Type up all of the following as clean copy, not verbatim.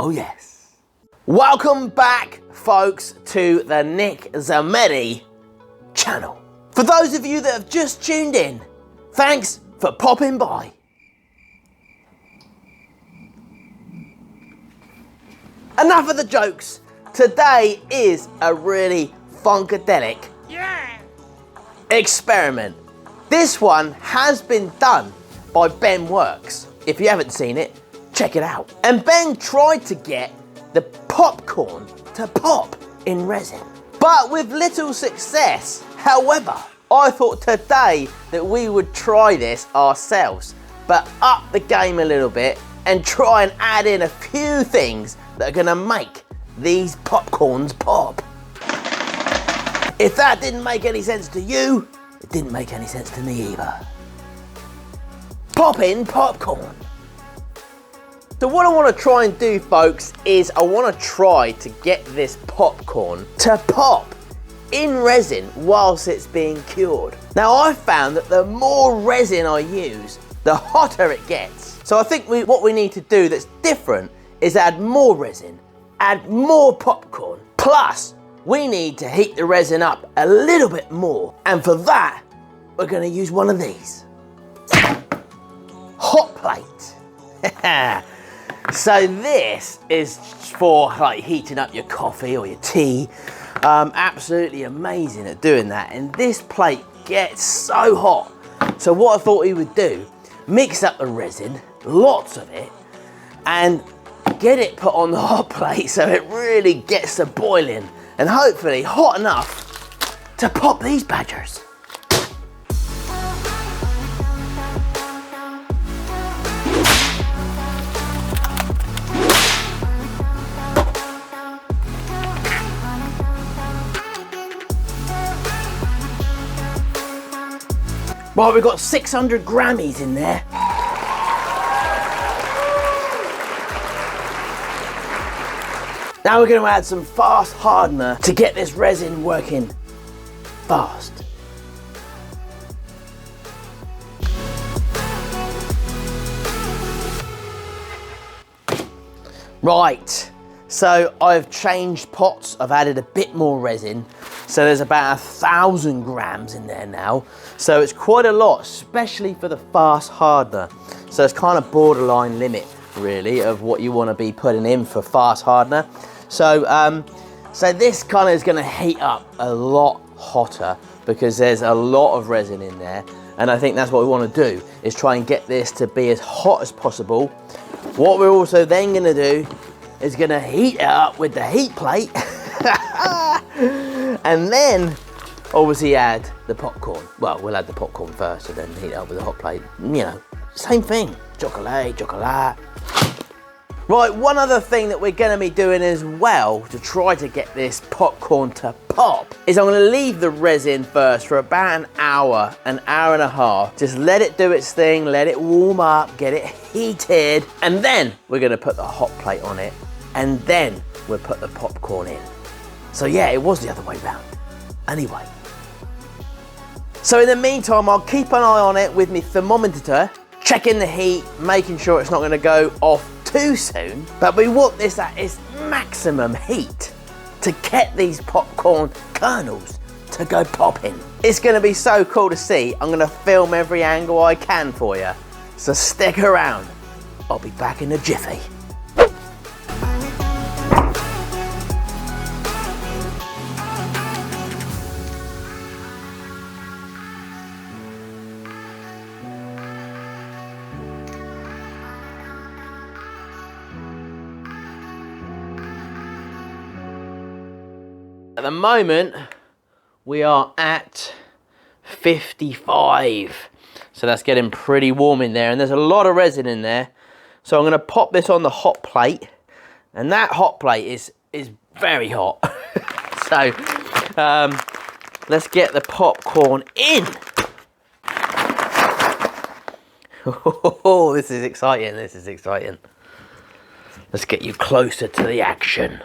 Oh yes. Welcome back, folks, to the Nick Zammeti channel. For those of you that have just tuned in, thanks for popping by. Enough of the jokes. Today is a really funkadelic experiment. This one has been done by Ben Works. If you haven't seen it, check it out. And Ben tried to get the popcorn to pop in resin, but with little success. However, I thought today that we would try this ourselves, but up the game a little bit and try and add in a few things that are gonna make these popcorns pop. If that didn't make any sense to you, it didn't make any sense to me either. Popping popcorn. So what I want to try and do, folks, is I want to try to get this popcorn to pop in resin whilst it's being cured. Now I found that the more resin I use, the hotter it gets. So I think what we need to do that's different is add more resin, add more popcorn, plus we need to heat the resin up a little bit more. And for that, we're going to use one of these. Hot plate. So this is for like heating up your coffee or your tea. Absolutely amazing at doing that. And this plate gets so hot. So what I thought we would do, mix up the resin, lots of it, and get it put on the hot plate so it really gets to boiling and hopefully hot enough to pop these badgers. Right, we've got 600 Grammies in there. Now we're going to add some fast hardener to get this resin working fast. Right, so I've changed pots. I've added a bit more resin. So there's about 1,000 grams in there now. So it's quite a lot, especially for the fast hardener. So it's kind of borderline limit, really, of what you want to be putting in for fast hardener. So, so this kind of is going to heat up a lot hotter because there's a lot of resin in there. And I think that's what we want to do, is try and get this to be as hot as possible. What we're also then going to do is going to heat it up with the heat plate. And then obviously add the popcorn. Well, we'll add the popcorn first and then heat it up with a hot plate. You know, same thing. Chocolate, chocolate. Right, one other thing that we're going to be doing as well to try to get this popcorn to pop is I'm going to leave the resin first for about an hour and a half. Just let it do its thing, let it warm up, get it heated, and then we're going to put the hot plate on it, and then we'll put the popcorn in. So yeah, it was the other way round. Anyway. So in the meantime, I'll keep an eye on it with my thermometer, checking the heat, making sure it's not going to go off too soon. But we want this at its maximum heat to get these popcorn kernels to go popping. It's going to be so cool to see. I'm going to film every angle I can for you. So stick around. I'll be back in a jiffy. At the moment, we are at 55. So that's getting pretty warm in there, and there's a lot of resin in there. So I'm gonna pop this on the hot plate, and that hot plate is very hot. So let's get the popcorn in. Oh, this is exciting, this is exciting. Let's get you closer to the action.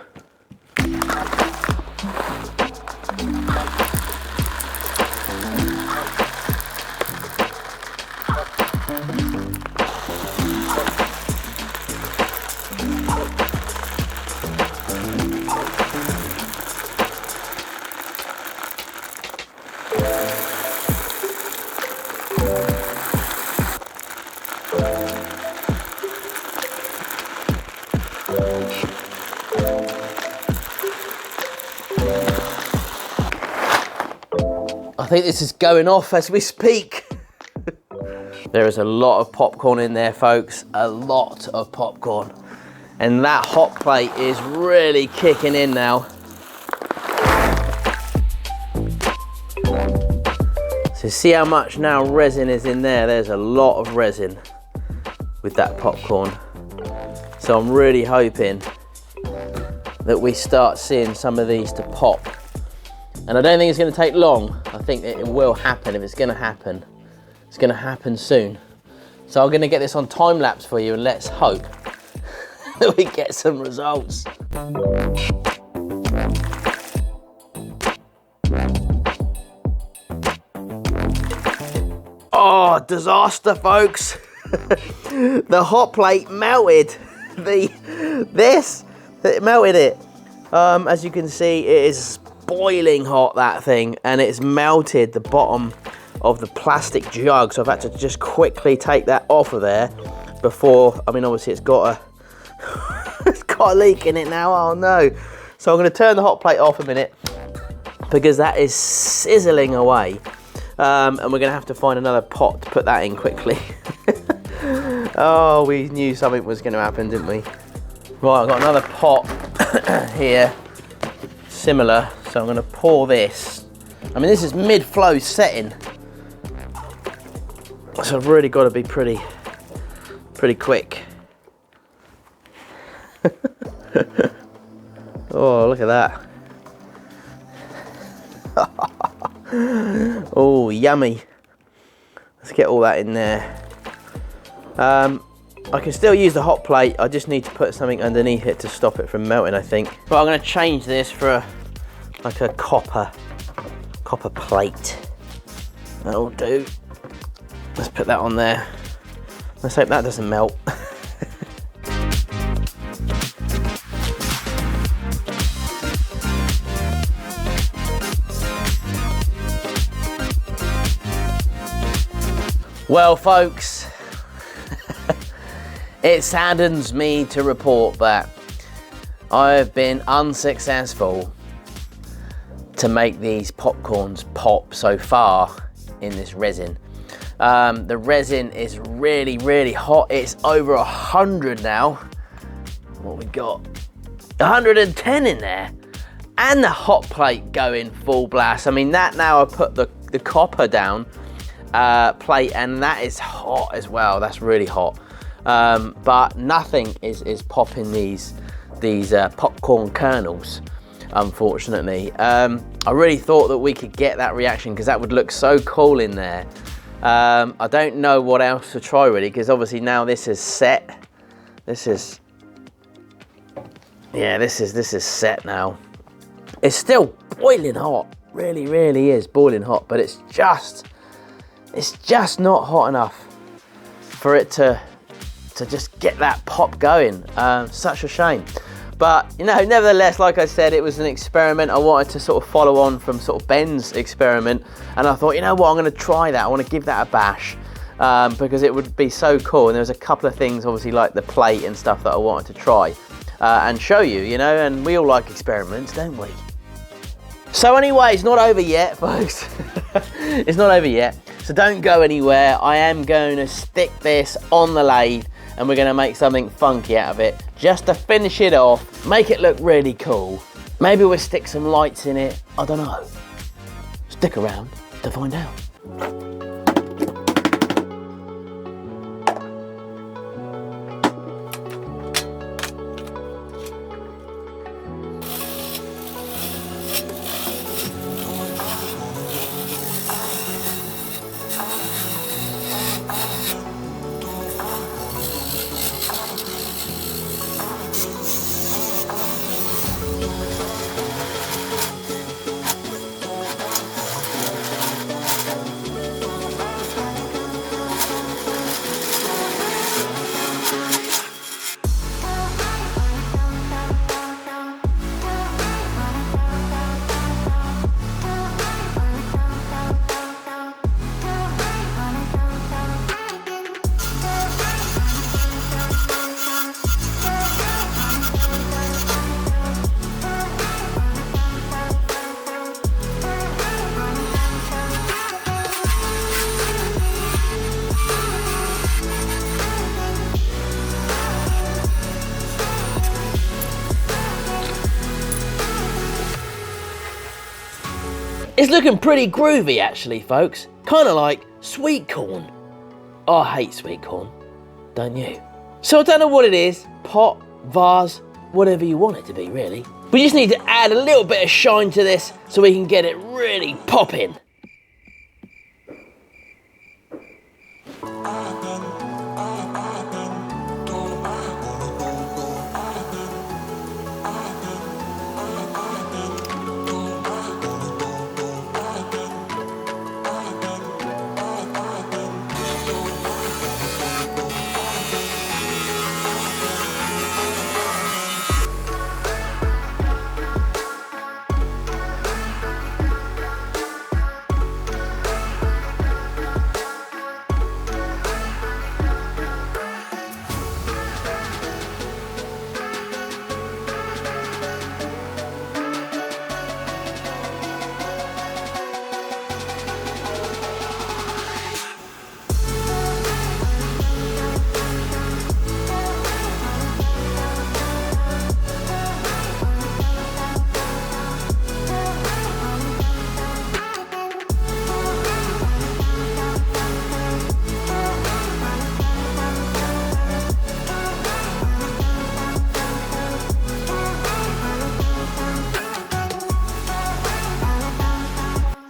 think this is going off as we speak. There is a lot of popcorn in there, folks. A lot of popcorn. And that hot plate is really kicking in now. So see how much now resin is in there? There's a lot of resin with that popcorn. So I'm really hoping that we start seeing some of these to pop. And I don't think it's going to take long. I think it will happen. If it's going to happen, it's going to happen soon. So I'm going to get this on time lapse for you, and let's hope that we get some results. Oh, disaster, folks. The hot plate melted. It melted it. As you can see, it is boiling hot, that thing, and it's melted the bottom of the plastic jug. So I've had to just quickly take that off of there before, I mean, obviously it's got a leak in it now. Oh no. So I'm going to turn the hot plate off a minute because that is sizzling away. And we're going to have to find another pot to put that in quickly. Oh, we knew something was going to happen, didn't we? Right, I've got another pot here, similar. So I'm going to pour this. I mean, this is mid-flow setting. So I've really got to be pretty quick. Oh, look at that. Oh, yummy. Let's get all that in there. I can still use the hot plate. I just need to put something underneath it to stop it from melting, I think. But I'm going to change this for like a copper plate. That'll do. Let's put that on there. Let's hope that doesn't melt. Well, folks, it saddens me to report that I have been unsuccessful to make these popcorns pop so far in this resin. The resin is really, really hot. It's over 100 now. What we got? 110 in there. And the hot plate going full blast. I mean, that now I put the copper down plate, and that is hot as well. That's really hot. But nothing is popping these popcorn kernels, unfortunately. I really thought that we could get that reaction because that would look so cool in there. I don't know what else to try really, because obviously now this is set. This is set now. It's still boiling hot. Really, really is boiling hot, but it's just not hot enough for it to just get that pop going. Such a shame. But, you know, nevertheless, like I said, it was an experiment. I wanted to sort of follow on from sort of Ben's experiment. And I thought, you know what, I'm going to try that. I want to give that a bash because it would be so cool. And there was a couple of things, obviously, like the plate and stuff that I wanted to try and show you, you know. And we all like experiments, don't we? So anyway, it's not over yet, folks. It's not over yet. So don't go anywhere. I am going to stick this on the lathe and we're going to make something funky out of it just to finish it off, make it look really cool. Maybe we'll stick some lights in it. I don't know. Stick around to find out. It's looking pretty groovy actually, folks. Kind of like sweet corn. Oh, I hate sweet corn, don't you? So I don't know what it is, pot, vase, whatever you want it to be really. We just need to add a little bit of shine to this so we can get it really popping.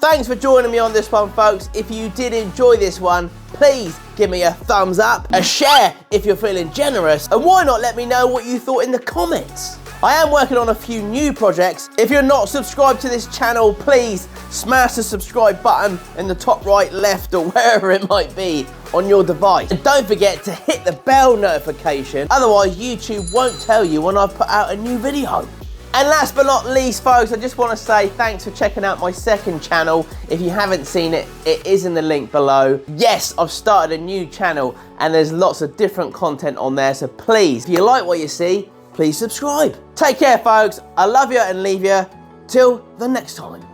Thanks for joining me on this one, folks. If you did enjoy this one, please give me a thumbs up, a share if you're feeling generous, and why not let me know what you thought in the comments. I am working on a few new projects. If you're not subscribed to this channel, please smash the subscribe button in the top right, left, or wherever it might be on your device. And don't forget to hit the bell notification, otherwise YouTube won't tell you when I've put out a new video. And last but not least, folks, I just want to say thanks for checking out my second channel. If you haven't seen it, it is in the link below. Yes, I've started a new channel and there's lots of different content on there, so please, if you like what you see, please subscribe. Take care, folks. I love you and leave you till the next time.